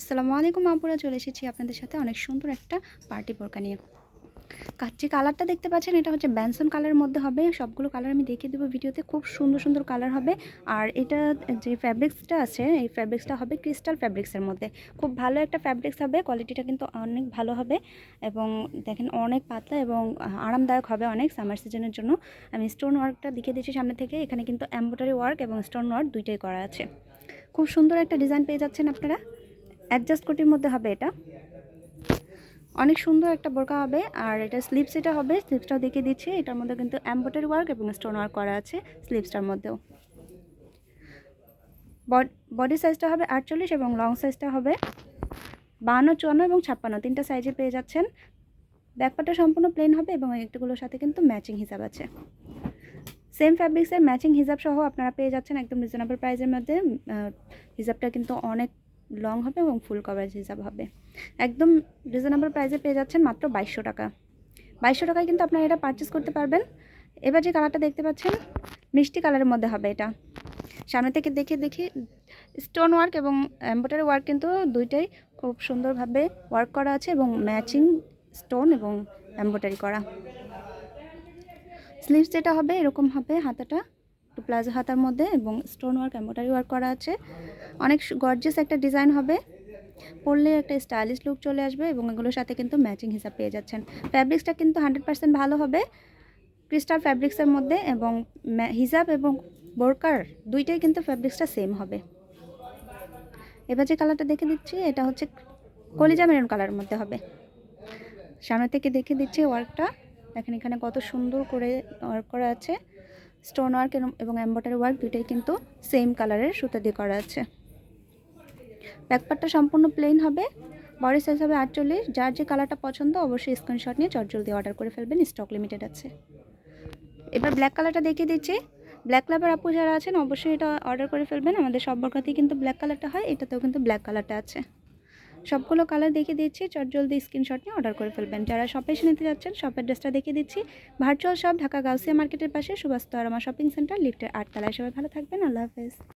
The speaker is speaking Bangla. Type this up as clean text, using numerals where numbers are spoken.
আসসালামু আলাইকুম আপুরা, চলে এসেছি আপনাদের সাথে অনেক সুন্দর একটা পার্টি বোরকা নিয়ে। যে কালারটা দেখতে পাচ্ছেন এটা হচ্ছে ব্যানসন কালারের মধ্যে হবে। সবগুলো কালার আমি দেখিয়ে দেবো ভিডিওতে, খুব সুন্দর সুন্দর কালার হবে। আর এটা যে ফ্যাব্রিক্সটা আছে এই ফ্যাব্রিক্সটা হবে ক্রিস্টাল ফ্যাব্রিক্সের মধ্যে। খুব ভালো একটা ফ্যাব্রিক্স হবে, কোয়ালিটিটা কিন্তু অনেক ভালো হবে এবং দেখেন অনেক পাতলা এবং আরামদায়ক হবে অনেক সামার সিজনের জন্য। আমি স্টোন ওয়ার্কটা দেখিয়ে দিচ্ছি সামনে থেকে। এখানে কিন্তু এমব্রয়ডারি ওয়ার্ক এবং স্টোন ওয়ার্ক দুইটাই করা আছে। খুব সুন্দর একটা ডিজাইন পেয়ে যাচ্ছেন আপনারা। অ্যাডজাস্ট কোটির মধ্যে হবে এটা, অনেক সুন্দর একটা বোরকা হবে। আর এটা স্লিভস যেটা হবে, স্লিভসটাও দেখিয়ে দিচ্ছি। এটার মধ্যে কিন্তু এমব্রয়ডারি ওয়ার্ক এবং স্টোন ওয়ার্ক করা আছে স্লিভসটার মধ্যেও। বডি সাইজটা হবে 48 এবং লং সাইজটা হবে 52, 54 এবং 56, তিনটা সাইজে পেয়ে যাচ্ছেন। ব্যাকপার্টটা সম্পূর্ণ প্লেন হবে এবং একটুগুলোর সাথে কিন্তু ম্যাচিং হিসাব আছে। সেম ফ্যাব্রিক্সের ম্যাচিং হিসাব সহ আপনারা পেয়ে যাচ্ছেন একদম রিজনেবল প্রাইসের মধ্যে। হিসাবটা কিন্তু অনেক লং হবে এবং ফুল কভারেজ হিসাব হবে। একদম রিজনেবল প্রাইসে পেয়ে যাচ্ছেন মাত্র 2200 টাকা। 2200 টাকায় কিন্তু আপনারা এটা পারচেস করতে পারবেন। এবার যে কালারটা দেখতে পাচ্ছেন মিষ্টি কালারের মধ্যে হবে এটা। সামনে থেকে দেখি স্টোন ওয়ার্ক এবং এমব্রয়ডারি ওয়ার্ক কিন্তু দুইটাই খুব সুন্দরভাবে ওয়ার্ক করা আছে এবং ম্যাচিং স্টোন এবং এমব্রয়ডারি করা। স্লিভস যেটা হবে এরকম হবে, হাতাটা একটু প্লাজো হাতার মধ্যে এবং স্টোন ওয়ার্ক এমব্রয়ডারি ওয়ার্ক করা আছে। অনেক গর্জিয়াস একটা ডিজাইন হবে, পরলে একটা স্টাইলিশ লুক চলে আসবে এবং এগুলোর সাথে কিন্তু ম্যাচিং হিসাব পেয়ে যাচ্ছেন। ফ্যাব্রিক্সটা কিন্তু 100% ভালো হবে, ক্রিস্টাল ফ্যাব্রিক্সের মধ্যে এবং হিজাব এবং বোরকার দুইটাই কিন্তু ফ্যাব্রিক্সটা সেম হবে। এবার যে কালারটা দেখে দিচ্ছি এটা হচ্ছে কলিজা মেরুন কালারের মধ্যে হবে। সামনে থেকে দেখে দিচ্ছি ওয়ার্কটা, দেখেন এখানে কত সুন্দর করে ওয়ার্ক করা আছে। স্টোন ওয়ার্ক এবং এমব্রয়ডারি ওয়ার্ক দুইটাই কিন্তু সেম কালারের সুতো দিয়ে করা আছে। ব্যাকপার্টটা সম্পূর্ণ প্লেন হবে, বডি সাইজ হবে 48। যার যে কালারটা পছন্দ অবশ্যই স্ক্রিনশট নিয়ে চটজলদি অর্ডার করে ফেলবেন, স্টক লিমিটেড আছে। এবার ব্ল্যাক কালারটা দেখিয়ে দিচ্ছি। ব্ল্যাক লাভার আপু যারা আছেন অবশ্যই এটা অর্ডার করে ফেলবেন। আমাদের সব বোরকাতেই কিন্তু ব্ল্যাক কালারটা হয়, এটাতেও কিন্তু ব্ল্যাক কালারটা আছে। সবগুলো কালার দেখিয়ে দিচ্ছি, চটজলদি স্ক্রিনশট নিয়ে অর্ডার করে ফেলবেন। যারা শপে এসে নিতে যাচ্ছেন শপের অ্যাড্রেসটা দেখিয়ে দিচ্ছি। ভার্চুয়াল শপ ঢাকা গাউসিয়া মার্কেটের পাশে সুভাষ তরমা শপিং সেন্টার, লিফটের 8 তলায়। সবাই ভালো থাকবেন, আল্লাহ হাফেজ।